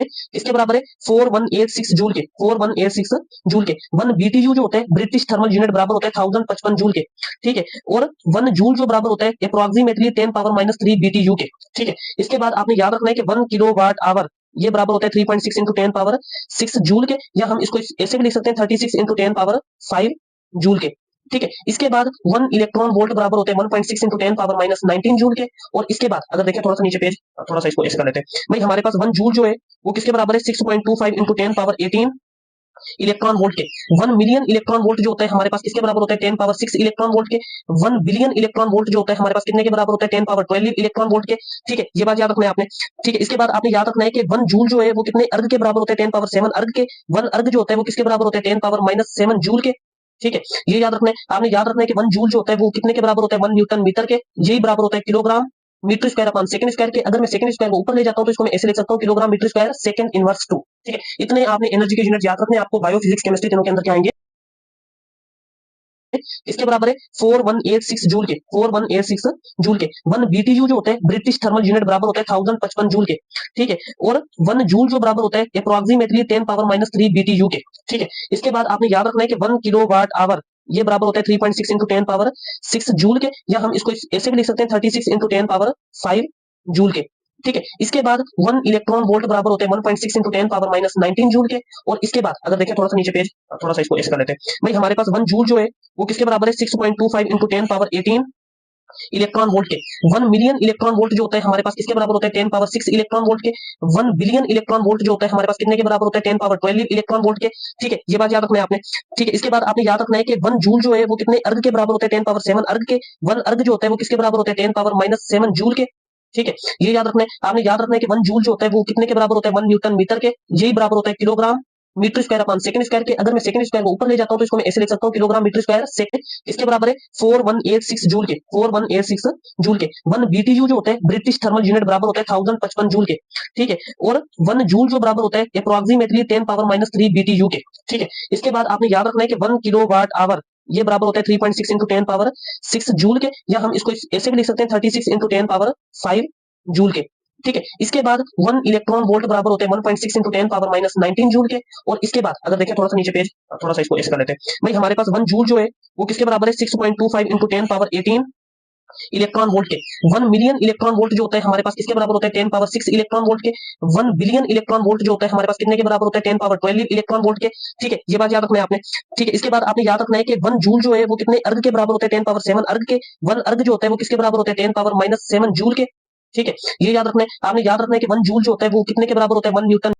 इसके बराबर है 4186 जूल के, 4186 जूल के। 1 बीटीयू जो होता है ब्रिटिश थर्मल यूनिट बराबर होता है 1055 जूल के, ठीक है। और 1 जूल जो बराबर होता है अप्रोक्सीमेटली 10 पावर माइनस 3 बीटीयू के, ठीक है। इसके बाद आपने याद रखना है कि 1 किलोवाट आवर ये बराबर होता है 3.6 इंटू 10 पावर 6 जूल के, या हम इसको ऐसे भी लिख सकते हैं 36 इंटू 10 पावर 5 जूल के, ठीक है। इसके बाद 1 इलेक्ट्रॉन वोल्ट बराबर होते हैं 1.6 इंटू 10 पावर माइनस 19 जूल के। और इसके बाद अगर देखें थोड़ा सा नीचे पेज, थोड़ा सा इसको ऐसे कर लेते हैं भाई, हमारे पास 1 जूल जो है वो किसके बराबर है 6.25 इंटू 10 पावर 18 इलेक्ट्रॉन वोल्ट के। 1 मिलियन इलेक्ट्रॉन वोल्ट जो होता है हमारे पास किसके बराबर होता है 10 पावर 6 इलेक्ट्रॉन वोल्ट के। 1 बिलियन इलेक्ट्रॉन वोल्ट जो होता है हमारे पास कितने के बराबर होता है 10 पावर 12 इलेक्ट्रॉन वोल्ट के, ठीक है। ये बात याद रखना है आपने, ठीक है। इसके बाद आपने याद रखना है कि 1 जूल जो है वो कितने अर्ग के बराबर होता है 10 पावर 7 अर्ग के। 1 अर्ग जो होता है वो किसके बराबर होता है 10 पावर माइनस 7 जूल के, ठीक है। ये याद रखना है आपने, याद रखना है कि 1 जूल जो होता है वो कितने के बराबर होता है 1 न्यूटन मीटर के, यही बराबर होता है kilogram metre square upon second square के। अगर मैं सेकंड स्क्वायर को ऊपर ले जाता हूं तो इसको मैं ऐसे लिख सकता हूं kilogram metre square second inverse 2, ठीक है। इतने आपने एनर्जी के यूनिट याद रखने, आपको बायो फिजिक्स केमिस्ट्री तीनों के अंदर क्या आएंगे। इसके बराबर है 4186 जूल के, 4186 जूल के। 1 बीटीयू जो होता है ब्रिटिश थर्मल यूनिट बराबर होता है 1055 जूल के, ठीक है। और 1 जूल जो बराबर होता है अप्रोक्सीमेटली 10 पावर माइनस 3 बीटीयू के, ठीक है। इसके बाद आपने याद रखना है कि 1 किलोवाट आवर ये बराबर होता है 3.6 इंटू 10 पावर 6 जूल के, या हम इसको ऐसे भी लिख सकते हैं 36 इंटू 10 पावर 5 जूल के, ठीक है। इसके बाद 1 इलेक्ट्रॉन वोल्ट बराबर होते हैं 1.6 इंटू 10 पावर माइनस 19 जूल के। और इसके बाद अगर देखें थोड़ा सा नीचे पेज, थोड़ा सा इसको ऐसे कर लेते हैं भाई, हमारे पास 1 जूल जो है वो किसके बराबर है 6.25 इंटू 10 पावर 18 इलेक्ट्रॉन वोल्ट के। 1 मिलियन इलेक्ट्रॉन वोल्ट जो होता है हमारे पास किसके बराबर होता है 10 पावर 6 इलेक्ट्रॉन वोल्ट के। 1 बिलियन इलेक्ट्रॉन वोल्ट जो होता है हमारे पास कितने के बराबर होता है 10 पावर 12 इलेक्ट्रॉन वोल्ट के, ठीक है। ये बात याद रखना है आपने, ठीक है। इसके बाद आपने याद रखना है कि 1 जूल जो है वो कितने अर्ग के बराबर होता है 10 पावर 7 अर्ग के। 1 अर्ग जो होता है वो किसके बराबर होता है 10 पावर माइनस 7 जूल के, ठीक है। ये याद रखना है आपने, याद रखना है कि 1 जूल जो होता है वो कितने के बराबर होता है 1 न्यूटन मीटर के, यही बराबर होता है kilogram metre square upon second square के। अगर मैं सेकंड स्क्वायर को ऊपर ले जाता हूं तो इसको मैं ऐसे लिख सकता हूं किलोग्राम मीटर स्क्वायर सेकंड। इसके बराबर है 4186 जूल के, 4186 जूल के। 1 बीटीयू जो होता है ब्रिटिश थर्मल यूनिट बराबर होता है 1055 जूल के, ठीक है। और 1 जूल जो बराबर होता है अप्रोक्सीमेटली 10 पावर माइनस 3 बीटीयू के, ठीक है। इसके बाद आपने याद रखना है कि 1 किलोवाट आवर ये बराबर होता है 3.6 इंटू 10 पावर 6 जूल के, या हम इसको ऐसे भी लिख सकते हैं 36 इंटू 10 पावर 5 जूल के, ठीक है। इसके बाद 1 इलेक्ट्रॉन वोल्ट बराबर होते हैं 1.6 इंटू 10 पावर माइनस 19 जूल के। और इसके बाद अगर देखें थोड़ा सा नीचे पेज, थोड़ा सा इसको ऐसे कर लेते हैं भाई, हमारे पास 1 जूल जो है वो किसके बराबर है 6.25 इंटू 10 पावर 18 इलेक्ट्रॉन वोल्ट के। 1 मिलियन इलेक्ट्रॉन वोल्ट जो होता है हमारे पास किसके बराबर होता है 10 पावर 6 इलेक्ट्रॉन वोल्ट के। 1 बिलियन इलेक्ट्रॉन वोल्ट जो होता है हमारे पास कितने के बराबर होता है 10 पावर 12 इलेक्ट्रॉन वोल्ट के, ठीक है। ये बात याद रखना है आपने, ठीक है। इसके बाद आपने याद रखना है कि 1 जूल जो है वो कितने अर्ग के बराबर होता है 10 पावर 7 अर्ग के। 1 अर्ग जो होता है वो किसके बराबर होता है 10 पावर माइनस 7 जूल के, ठीक है। ये याद रखना है आपने, याद रखना है कि 1 जूल जो होता है वो कितने के बराबर होता है 1 न्यूटन